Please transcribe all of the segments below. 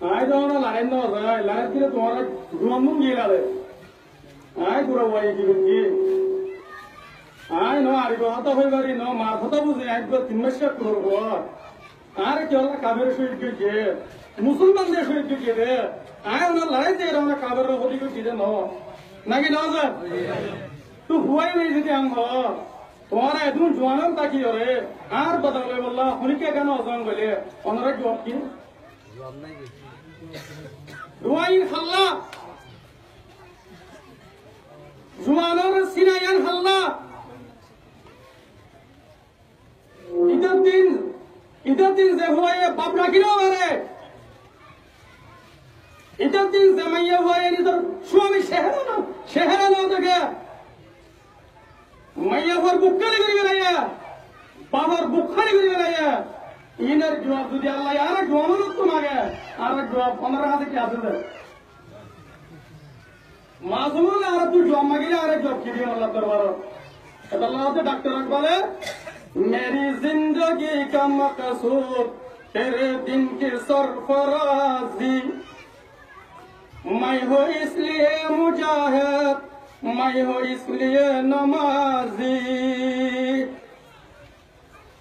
I don't know, I know, I like it tomorrow. I could have waited. I know I got a very no Martha was I got in Mr. Kuro. I tell a cover should be here. Musulman they should be there. I am not like there on a cover of what you didn't know. Naginaza to whoever is it young law. Or I don't join them Taki or a R. Badalala, Hunikagan or Zangale, on a jockey. Ruain Halla Zumanor Sinayan Halla Idatin Zehoya Babrakino Idatin Zamaya Hoya Swami Sheherano the Gare Maya for Bukari Power Bukari Inner job to the Alayara Jono to Maga, Ara job, Honora Capital. Mazuma Arabu Jomagia, job Kiri on Latarvaro. At the law of the Doctor Akbale, Mary Zindagi Kamakasur, Tere Dinki Sorfarazi. My ho isliye Mujahid, my ho isliye Namazi.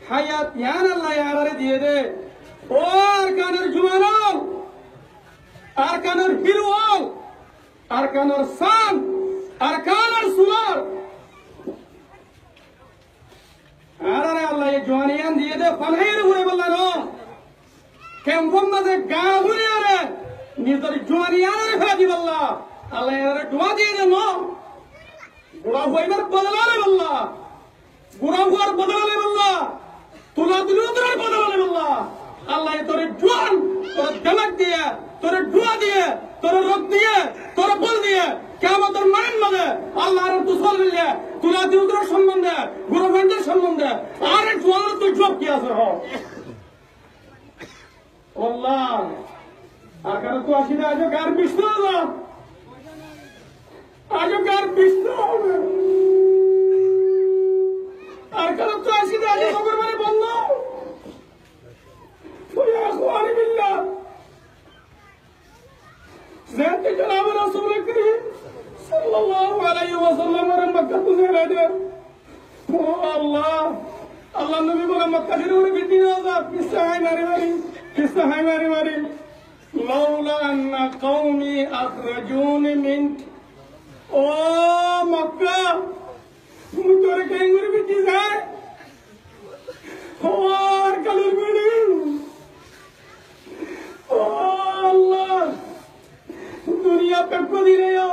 Hayat yana Allah yara diye de. O arkanır jumanol, arkanır hilwol, arkanır san, arkanır sular. Arare Allah'ı juaniyan diye de fanhayır huye ballano. Kempomma de gavuri yare, nizar juaniyan fadi balla. Allah yara dua diye de no. Gura huaylar badalale balla, gura huar badalale balla. Tula diludrar badalale balla. Allah তোরে জোয়ান তোরে দেমাগ দিয়ে তোরে ডুয়া দিয়ে তোরে রোগ দিয়ে তোরে বল দিয়ে কিয়ামতের মানের মাঝে আল্লাহর দুশমন মিলে তুলা দিউদ্র সম্বন্ধে গুরুবন্ধের সম্বন্ধে আর জোয়ানের তো জব কি আছে হ আল্লাহ আকার তো আসিনা আজ গার বিষ্ণু আজ গার বিষ্ণু আকার তো আসিনা আজ খবর মানে বন্ধ يا اخواني بالله زيادة جناب رسول الكريم صلى الله عليه وسلم مكة زيادة الله الله النبي بولا مكة زيادة بدين هذا قصة هاي ماري لولا أن قومي أخرجوني منك مكة متورك ينغري بدين هاي كالور بدين Allah दुनिया पे कोई नहीं हो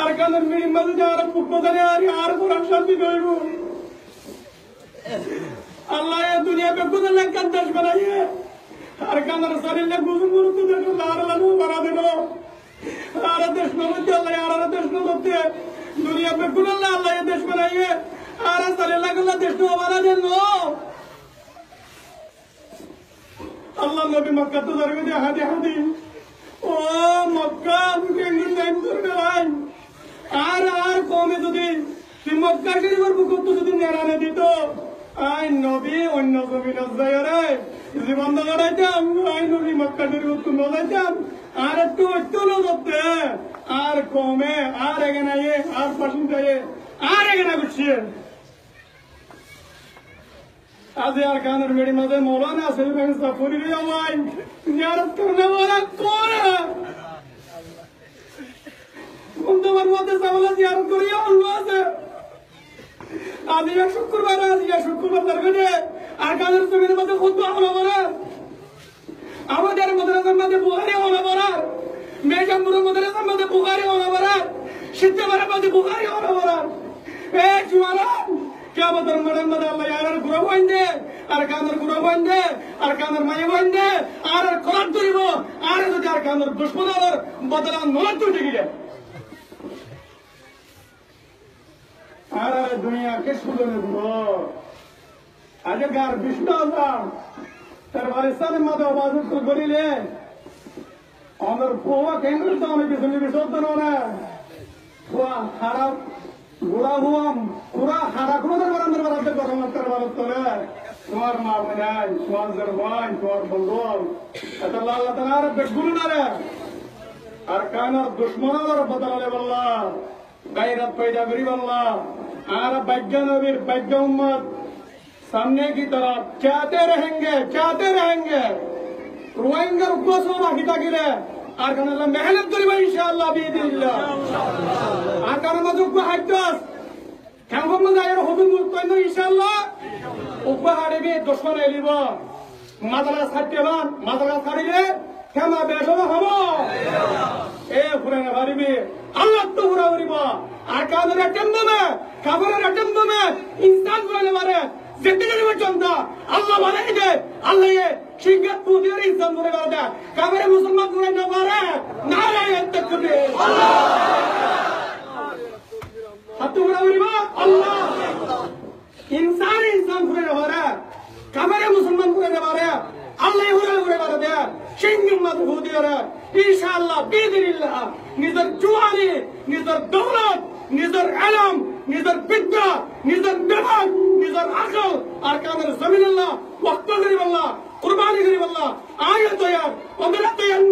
आर कानर मेरी मदद जा रहा पुक्को दने आ रही आर को रक्षा भी करेगो अल्लाह ये दुनिया पे खुद अल्लाह का दश बनाइए आर कानर सारे ने गुज़ुर तो देखो लार लानू बना देनो आर देश में मत अल्लाह यार आर देश में मत दुनिया पे खुद अल्लाह ये देश बनाइए आर सारे अल्लाह देश में बना देनो Allah Nabi Makkah to darbe de hadi Makkah muke nginden durbe lain ar kome jodi ti Makkah shirifar buko to jodi nerane dito ai Nabi onno jabin azayare Jibon লাগাইতাম ai Nabi Makkah shirifar to লাগাইতাম আর একটু চলো দতে আর কমে আর এগনায়ে আর পাশিনটায়ে আর এগনা গুছিয়ে आज यार corner मेरी मदद मौलाना सलीम सफूरी ने हमारी ज़ियारत करने वाला कौन है? उन तो मरवाते सवाल ज़ियारत करिए अल्लाह से आज ये शुक्रवार दरगजे आर कानर से मेरी मदद खुद होना बना आवाज़ मदरसा मदद बुखारी होना बना मेजंबुर मदरसा मदद बुखारी होना बना शिद्दत मदद बुखारी होना बना जुआना क्या बदल मदन मदल अल्लाह यार गुरु बंदे अरकानर माये बंदे आर कोलात दुरिबो आर तो अरकानर दुश्मनर बदला नोलत तो दिगिले आर दुनिया के सुदने गुरु आज गार विष्णु आल्लाह तरवारे साले मदो बाजू को गरिले अमर पोवा केंद्र तो हमें किसने विश्वास होना हुआ खराब बुरा हुआ पूरा हरा कुछ अंदर बराबर गठन करवा लगता है তোমার মা বোনাই তোমার জরবান তোমার বন্ধু আল্লাহ তাআলা বেগুন না রে আর কানার দুশ্মনের বদলে বল্লা গায়রত पैदा करी बल्ला আর ভাগ্য নবীর ভাগ্য উম্মত सामने की तरफ चाहते रहेंगे रोएंगे रुको सोना हिता गिरे আর কারণ আল্লাহ মেহনত করিব ইনশাআল্লাহ বিইদিল্লাহ আর কারণ মজুক হাইতাস কেমন মজায়ের হুকুম কইন ইনশাআল্লাহ উপহারে বি দুশমন এলিব মাদ্রাসা ছাড়তেবান মাদ্রাসা ছাড়িলে কেমা বেশব হবো এ পুরানা বাড়িবি আল্লাহ তো পুরা করিব আর কারণ রেটেমবে কাবরের রেটেমবে ইনসান বলে মারে जिंदगी में चलता अल्लाह मारे दे अल्लाह ये शिंगत पूरी इंसान पूरे करता काबरे मुसलमान पूरे न मारे नारे तकबीर अल्लाह हत्तु बराबरी अल्लाह इंसान पूरे न मारे काबरे मुसलमान पूरे न मारे अल्लाह ये पूरे कर दे शिंगत मत हो दे रे इंशाअल्लाह बिइذनिल्लाह निजर जुआनी निजर दौलत निजर इल्म निजर विद्या निजर दिमाग निजर अकल अरकान जमीन अल्लाह वक्त करीब अल्लाह कुर्बानी करीब अल्लाह आयत तो यार उमरत तो यार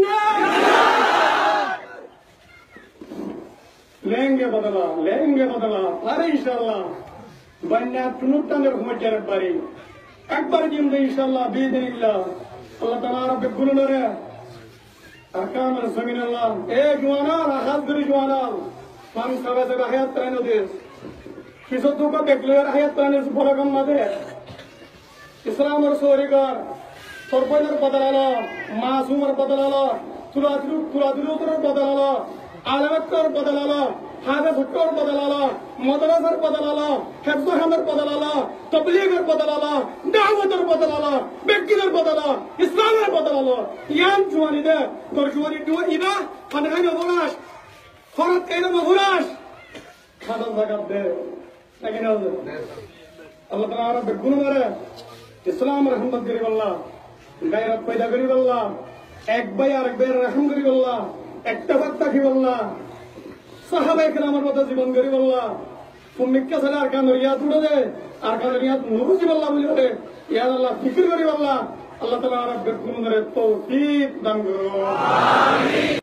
लेंगे बदला अरे इंशाअल्लाह बन्या तुनुटांगर घुमचर बारी एक बार जिंदे इंशाअल्लाह बिइذनिल्लाह अल्लाह ताला रब गुलनो रे अरकान जमीन अल्लाह ए जुआना राहत करी जुआना हम सबे से hayat त्रैनो देश किसो तू का बेक्लियर hayat त्रैनो से बोला कम मत है इस्लाम और सोरीगर सरपंचर बदलाला मासूमर बदलाला तुलादिलू तर बदलाला आलमतर बदलाला हादे फुटकर बदलाला मदरसर बदलाला हिफ्ज़ुल बदलाला तबलीगर बदलाला दावतर बदलाला बेक्किदर बदला इस्लामर बदलाला यान जुवानी दे तोर जुवानी दो इदा फनहानो बोलाश खरत कइनो मगुलाश खादम जागत दे लेकिन अल्लाह ताला रब गुण मारे इस्लाम रहमत करी अल्लाह गायरत पैदा करी अल्लाह एक भाई आरेक भाई रहम करी अल्लाह इत्तेफाक ताकी अल्लाह साहाबाए किरामर मत जीवन करी अल्लाह उम्मिके साले अरकान रियात उड़े दे अरकान रियात नुरु जी अल्लाह बोले दे या अल्लाह फिक्र करी अल्लाह ताला रब गुण मारे तौफीक दान करो आमीन।